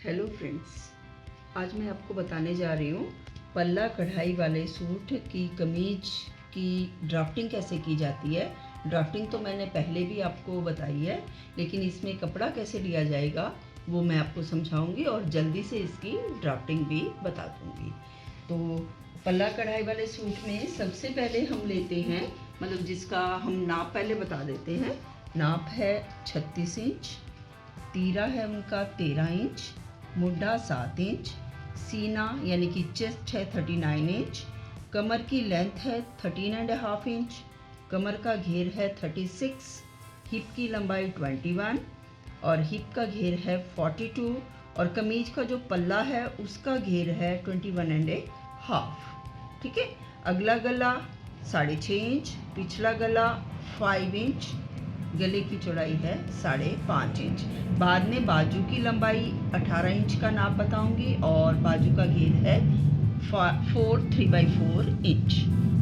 Hello friends, आज मैं आपको बताने जा रही हूँ पल्ला कढ़ाई वाले सूट की कमीज की ड्राफ्टिंग कैसे की जाती है। ड्राफ्टिंग तो मैंने पहले भी आपको बताई है, लेकिन इसमें कपड़ा कैसे लिया जाएगा वो मैं आपको समझाऊंगी और जल्दी से इसकी ड्राफ्टिंग भी बता दूंगी। तो पल्ला कढ़ाई वाले सूट में सबसे पहले हम लेते हैं, मतलब जिसका हम नाप पहले बता देते हैं। नाप है 36 इंच, तीरा है उनका 13 इंच, मुड्ढा 7 इंच, सीना यानी कि चेस्ट है 39 इंच, कमर की लेंथ है 13.5 इंच, कमर का घेर है 36, हिप की लंबाई 21 और हिप का घेर है 42 और कमीज का जो पल्ला है उसका घेर है 21.5। ठीक है। अगला गला 6.5 इंच, पिछला गला 5 इंच, गले की चौड़ाई है 5.5 इंच। बाद में बाजू की लंबाई 18 इंच का नाप बताऊंगी और बाजू का घेर है 3/4 इंच।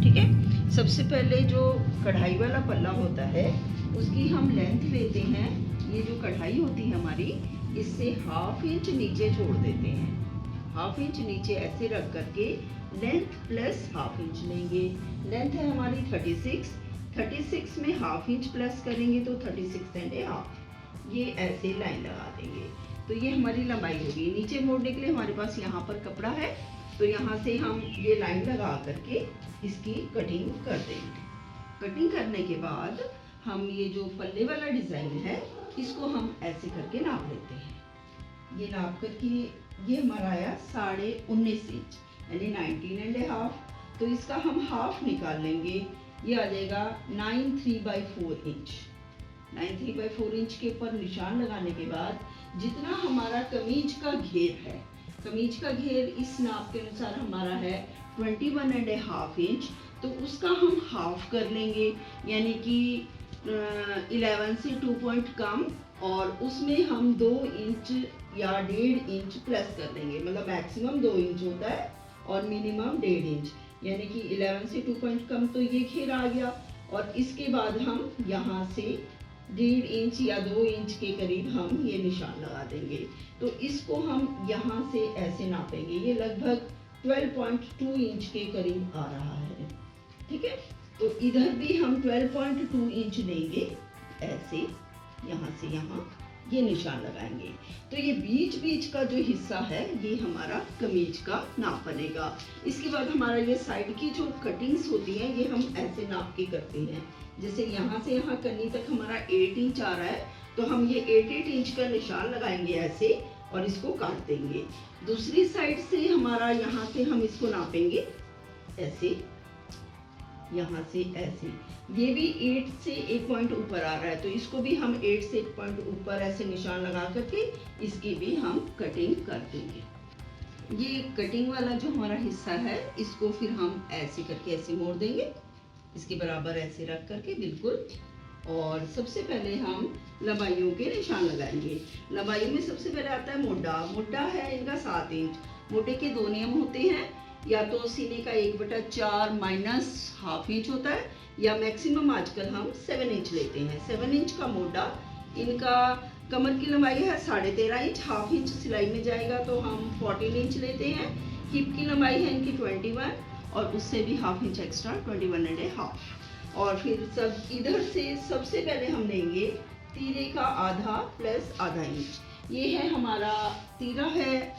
ठीक है। सबसे पहले जो कढ़ाई वाला पल्ला होता है उसकी हम लेंथ लेते हैं। ये जो कढ़ाई होती है हमारी, इससे 1/2 इंच नीचे छोड़ देते हैं। 1/2 इंच नीचे ऐसे रख करके लेंथ प्लस 1/2 इंच लेंगे। लेंथ है हमारी 36 में 1/2 इंच प्लस करेंगे तो 36.5। ये ऐसे लाइन लगा देंगे तो ये हमारी लंबाई होगी। नीचे मोड़ने के लिए हमारे पास यहाँ पर कपड़ा है, तो यहाँ से हम ये लाइन लगा करके इसकी कटिंग कर देंगे। कटिंग करने के बाद हम ये जो पल्ले वाला डिज़ाइन है इसको हम ऐसे करके नाप लेते हैं। ये नाप करके ये हमारा आया 19.5 इंच यानी 19.5। तो इसका हम हाफ निकाल लेंगे, ये आ जाएगा 9 3/4 इंच। 9 3/4 इंच के ऊपर निशान लगाने के बाद जितना हमारा कमीज का घेर है, कमीज का घेर इस नाप के अनुसार हमारा है 21.5 इंच, तो उसका हम हाफ कर लेंगे यानी कि 11 से 2 पॉइंट कम, और उसमें हम 2 इंच या 1.5 इंच प्लस कर देंगे। मतलब मैक्सिमम 2 इंच होता है और मिनिमम 1.5 इंच, यानी कि 11 से 2 पॉइंट कम तो ये घेर आ गया। और इसके बाद हम यहाँ से 1.5 इंच या 2 इंच के करीब हम ये निशान लगा देंगे। तो इसको हम यहाँ से ऐसे नापेंगे, ये लगभग 12.2 इंच के करीब आ रहा है। ठीक है। तो इधर भी हम 12.2 इंच लेंगे, ऐसे यहाँ से यहाँ ये निशान लगाएंगे। तो ये बीच बीच का जो हिस्सा है ये हमारा कमीज का नाप बनेगा। इसके बाद हमारा ये साइड की जो कटिंग्स होती हैं ये हम ऐसे नाप के करते हैं। जैसे यहाँ से यहाँ कन्नी तक हमारा 8 इंच आ रहा है, तो हम ये 8 इंच का निशान लगाएंगे ऐसे और इसको काट देंगे। दूसरी साइड से हमारा यहाँ से हम इसको नापेंगे ऐसे, यहाँ से ऐसे। ये भी 8 से 1 पॉइंट ऊपर आ रहा है, तो इसको भी हम 8 से 1 पॉइंट ऊपर ऐसे निशान लगा करके इसकी भी हम कटिंग कर देंगे। ये कटिंग वाला जो हमारा हिस्सा है इसको फिर हम ऐसे करके ऐसे मोड़ देंगे, इसके बराबर ऐसे रख करके बिल्कुल। और सबसे पहले हम लंबाइयों के निशान लगाएंगे। लंबाइयों में सबसे पहले आता है मोड्ढा। मोड्ढा है इनका 7 इंच। मोड्ढे के 2 नियम होते हैं, या तो सीने का 1/4 माइनस 1/2 इंच होता है, या मैक्सिमम आजकल हम 7 इंच लेते हैं। 7 इंच का मोड्ढा। इनका कमर की लंबाई है 13.5 इंच, 1/2 इंच सिलाई में जाएगा तो हम 14 इंच लेते हैं। हिप की लंबाई है इनकी 21 और उससे भी 1/2 इंच एक्स्ट्रा 21.5। और फिर सब इधर से सबसे पहले हम लेंगे तीरे का आधा प्लस आधा इंच। ये है हमारा तीरा है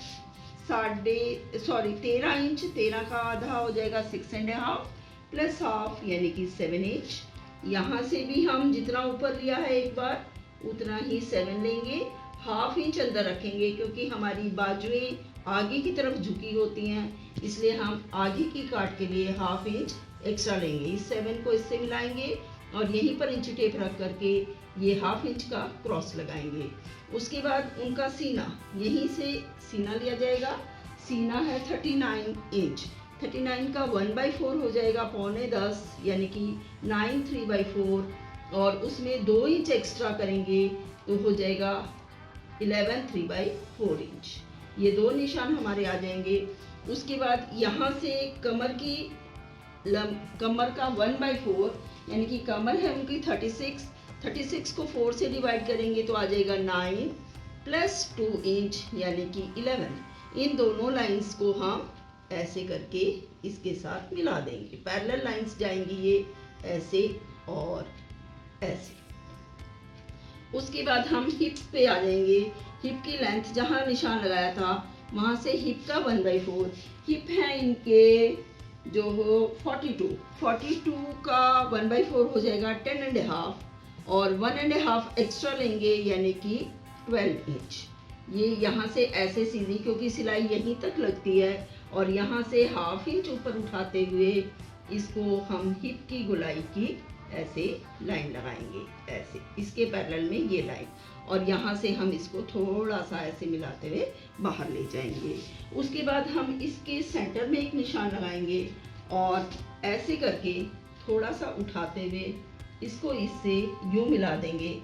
13 इंच। 13 का आधा हो जाएगा 6.5 प्लस हाफ यानी कि 7 इंच। यहाँ से भी हम जितना ऊपर लिया है एक बार उतना ही 7 लेंगे। 1/2 इंच अंदर रखेंगे क्योंकि हमारी बाजुएं आगे की तरफ झुकी होती हैं, इसलिए हम आगे की काट के लिए 1/2 इंच एक्स्ट्रा लेंगे। इस 7 को इससे मिलाएंगे और यहीं पर इंच टेप रख करके ये 1/2 इंच का क्रॉस लगाएंगे। उसके बाद उनका सीना, यहीं से सीना लिया जाएगा। सीना है 39 इंच। 39 का 1/4 हो जाएगा 9.25 यानी कि 9 3/4, और उसमें 2 इंच एक्स्ट्रा करेंगे तो हो जाएगा 11 3/4 इंच। ये 2 निशान हमारे आ जाएंगे। उसके बाद यहाँ से कमर का 1/4 यानी कि कमर है उनकी 36 को 4 से डिवाइड करेंगे तो आ जाएगा 9 +2 इंच यानी कि 11। इन दोनों लाइंस को हम ऐसे करके इसके साथ मिला देंगे। पैरेलल लाइंस जाएंगी ये ऐसे और ऐसे। उसके बाद हम हिप पे आ जाएंगे। हिप की लेंथ जहाँ निशान लगाया था वहाँ से हिप का 1/4। हिप है इनके जो हो 42 का 1/4 हो जाएगा 10.5 और 1.5 एक्स्ट्रा लेंगे यानी कि 12 इंच। ये यहाँ से ऐसे सीधी, क्योंकि सिलाई यहीं तक लगती है, और यहाँ से 1/2 इंच ऊपर उठाते हुए इसको हम हिप की गोलाई की ऐसे लाइन लगाएंगे, ऐसे इसके पैरेलल में ये लाइन, और यहाँ से हम इसको थोड़ा सा ऐसे मिलाते हुए बाहर ले जाएंगे। उसके बाद हम इसके सेंटर में एक निशान लगाएंगे और ऐसे करके थोड़ा सा उठाते हुए इसको इससे यूं मिला देंगे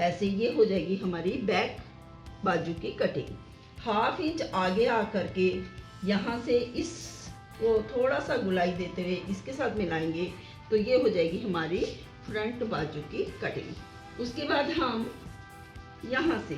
ऐसे। ये हो जाएगी हमारी बैक बाजू की कटिंग। 1/2 इंच आगे आकर के यहाँ से इसको थोड़ा सा गुलाई देते हुए इसके साथ मिलाएंगे, तो ये हो जाएगी हमारी फ्रंट बाजू की कटिंग। उसके बाद हम यहाँ से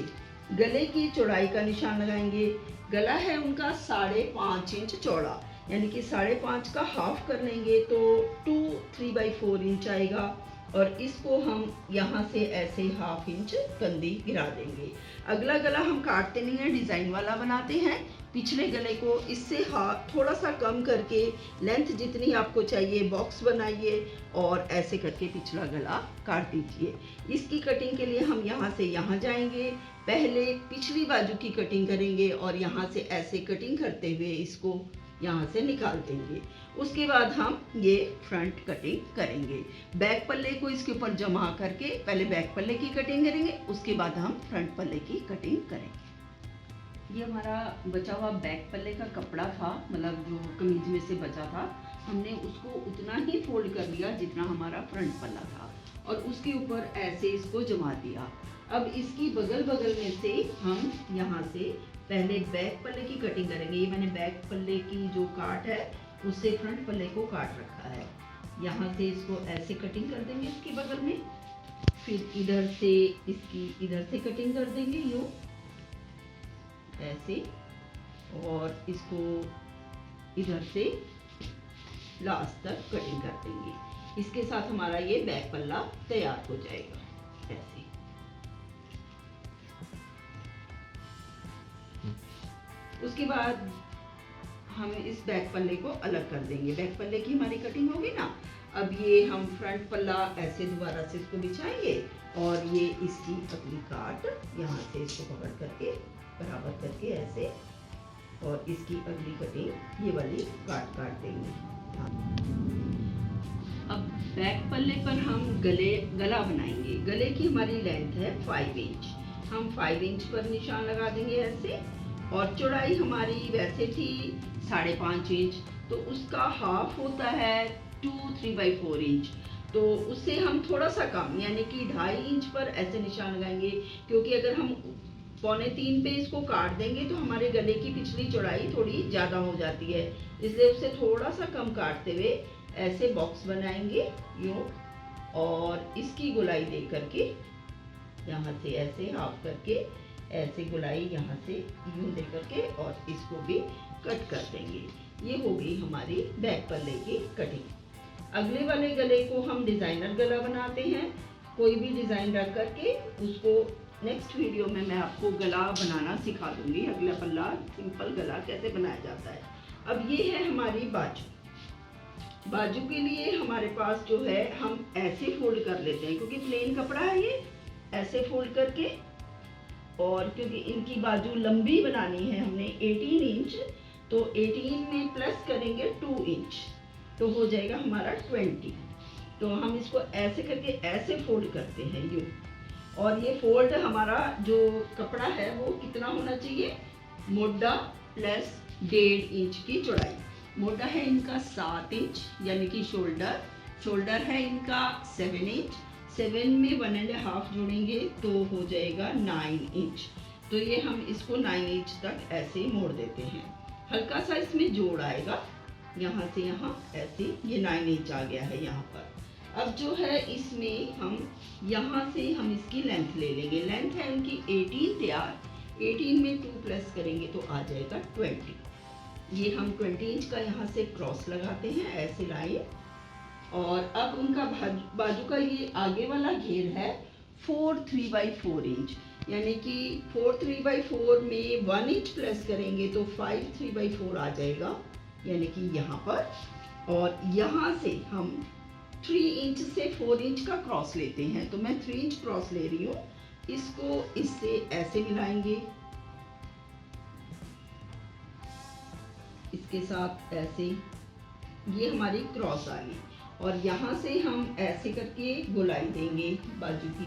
गले की चौड़ाई का निशान लगाएंगे। गला है उनका 5.5 इंच चौड़ा, यानी कि 5.5 का हाफ कर लेंगे तो 3/4 इंच आएगा, और इसको हम यहाँ से ऐसे 1/2 इंच कंधी गिरा देंगे। अगला गला हम काटते नहीं हैं, डिज़ाइन वाला बनाते हैं। पिछले गले को इससे थोड़ा सा कम करके लेंथ जितनी आपको चाहिए बॉक्स बनाइए और ऐसे करके पिछला गला काट दीजिए। इसकी कटिंग के लिए हम यहाँ से यहाँ जाएंगे, पहले पिछली बाजू की कटिंग करेंगे और यहाँ से ऐसे कटिंग करते हुए इसको यहाँ से निकाल देंगे। उसके बाद हम ये फ्रंट कटिंग करेंगे। बैक पल्ले को इसके ऊपर जमा करके पहले बैक पल्ले की कटिंग करेंगे, उसके बाद हम फ्रंट पल्ले की कटिंग करेंगे। ये हमारा बचा हुआ बैक पल्ले का कपड़ा था, मतलब जो कमीज में से बचा था, हमने उसको उतना ही फोल्ड कर लिया जितना हमारा फ्रंट पल्ला था, और उसके ऊपर ऐसे इसको जमा दिया। अब इसकी बगल बगल में से हम यहाँ से पहले बैक पल्ले की कटिंग करेंगे। ये मैंने बैक पल्ले की जो काट है उससे फ्रंट पल्ले को काट रखा है। यहाँ से इसको ऐसे कटिंग कर देंगे इसकी बगल में, फिर इधर से इसकी इधर से कटिंग कर देंगे यूँ ऐसे, और इसको इधर से लास्ट तक कटिंग कर देंगे। इसके साथ हमारा ये बैक पल्ला तैयार हो जाएगा ऐसे। उसके बाद हम इस बैक पल्ले को अलग कर देंगे। बैक पल्ले की हमारी कटिंग होगी ना। अब ये हम फ्रंट पल्ला ऐसे दोबारा से इसको बिछाएंगे और ये इसकी पतली काट यहाँ से इसको पकड़ करके बराबर करके ऐसे, और इसकी अगली कटिंग ये वाली काट देंगे। अब बैक पल्ले पर हम गला बनाएंगे। गले की हमारी लेंथ है 5 इंच। हम 5 इंच पर निशान लगा देंगे ऐसे, और चौड़ाई हमारी वैसे थी 5.5 इंच, तो उसका हाफ होता है 3/4 इंच। तो उससे हम थोड़ा सा कम यानी कि 2.5 इंच पर ऐसे निशान लगाएंगे, क्योंकि अगर हम 2.25 पे इसको काट देंगे तो हमारे गले की पिछली चौड़ाई थोड़ी ज़्यादा हो जाती है, इसलिए उससे थोड़ा सा कम काटते हुए ऐसे बॉक्स बनाएंगे यूँ, और इसकी गोलाई दे करके यहाँ से ऐसे हाफ करके ऐसे गोलाई यहाँ से यूँ दे करके और इसको भी कट कर देंगे। ये हो गई हमारी बैक पल्ले की कटिंग। अगले वाले गले को हम डिज़ाइनर गला बनाते हैं। कोई भी डिज़ाइन रख करके उसको नेक्स्ट वीडियो में मैं आपको गला बनाना सिखा दूंगी। अगला पल्ला सिंपल गला कैसे बनाया जाता है। अब ये है हमारी बाजू। बाजू के लिए हमारे पास जो है हम ऐसे फोल्ड कर लेते हैं, क्योंकि प्लेन कपड़ा है ये, ऐसे फोल्ड करके, और क्योंकि इनकी बाजू लंबी बनानी है हमने 18 इंच, तो 18 में प्लस करेंगे 2 इंच तो हो जाएगा हमारा 20। तो हम इसको ऐसे करके ऐसे फोल्ड करते हैं यूँ, और ये फोल्ड हमारा जो कपड़ा है वो कितना होना चाहिए, मोटा प्लस 1.5 इंच की चौड़ाई। मोटा है इनका 7 इंच यानी कि शोल्डर है इनका 7 इंच, 7 में 1.5 जोड़ेंगे तो हो जाएगा 9 इंच। तो ये हम इसको 9 इंच तक ऐसे मोड़ देते हैं। हल्का सा इसमें जोड़ आएगा यहाँ से यहाँ ऐसे, ये 9 इंच आ गया है यहाँ पर। अब जो है इसमें हम यहाँ से हम इसकी लेंथ ले लेंगे। लेंथ है उनकी 18 तैयार, 18 में 2 प्लस करेंगे तो आ जाएगा 20। ये हम 20 इंच का यहाँ से क्रॉस लगाते हैं, ऐसे लाइन। और अब उनका बाजू का ये आगे वाला घेर है 4 3/4 इंच, यानी कि 4 3/4 में 1 इंच प्लस करेंगे तो 5 3/4 आ जाएगा, यानी कि यहाँ पर। और यहाँ से हम 3 इंच से 4 इंच का क्रॉस लेते हैं, तो मैं 3 इंच क्रॉस ले रही हूँ। इसको इससे ऐसे मिलाएंगे, इसके साथ ऐसे, ये हमारी क्रॉस आ गई। और यहाँ से हम ऐसे करके गोलाई देंगे बाजू की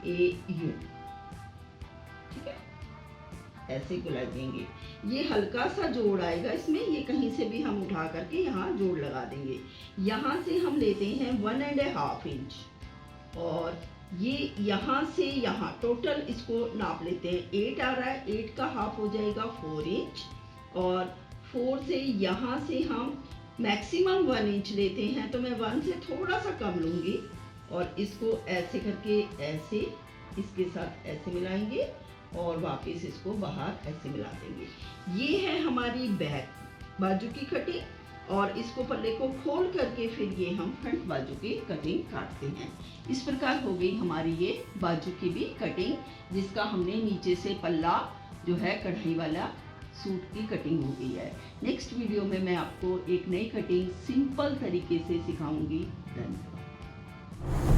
AU, ठीक है, ऐसे गोलाई देंगे। ये हल्का सा जोड़ आएगा इसमें, ये कहीं से भी हम उठा करके यहाँ जोड़ लगा देंगे। यहाँ से हम लेते हैं 1.5 इंच, और ये यहाँ से यहाँ टोटल इसको नाप लेते हैं। 8 आ रहा है, 8 का हाफ हो जाएगा 4 इंच, और 4 से यहाँ से हम मैक्सिमम 1 इंच लेते हैं, तो मैं 1 से थोड़ा सा कम लूँगी। और इसको ऐसे करके ऐसे इसके साथ ऐसे मिलाएंगे और वापस इसको बाहर ऐसे मिला देंगे। ये है हमारी बैक बाजू की कटिंग। और इसको पल्ले को खोल करके फिर ये हम फ्रंट बाजू की कटिंग काटते हैं। इस प्रकार हो गई हमारी ये बाजू की भी कटिंग, जिसका हमने नीचे से पल्ला जो है कढ़ाई वाला सूट की कटिंग हो गई है। नेक्स्ट वीडियो में मैं आपको एक नई कटिंग सिंपल तरीके से सिखाऊंगी। धन्यवाद।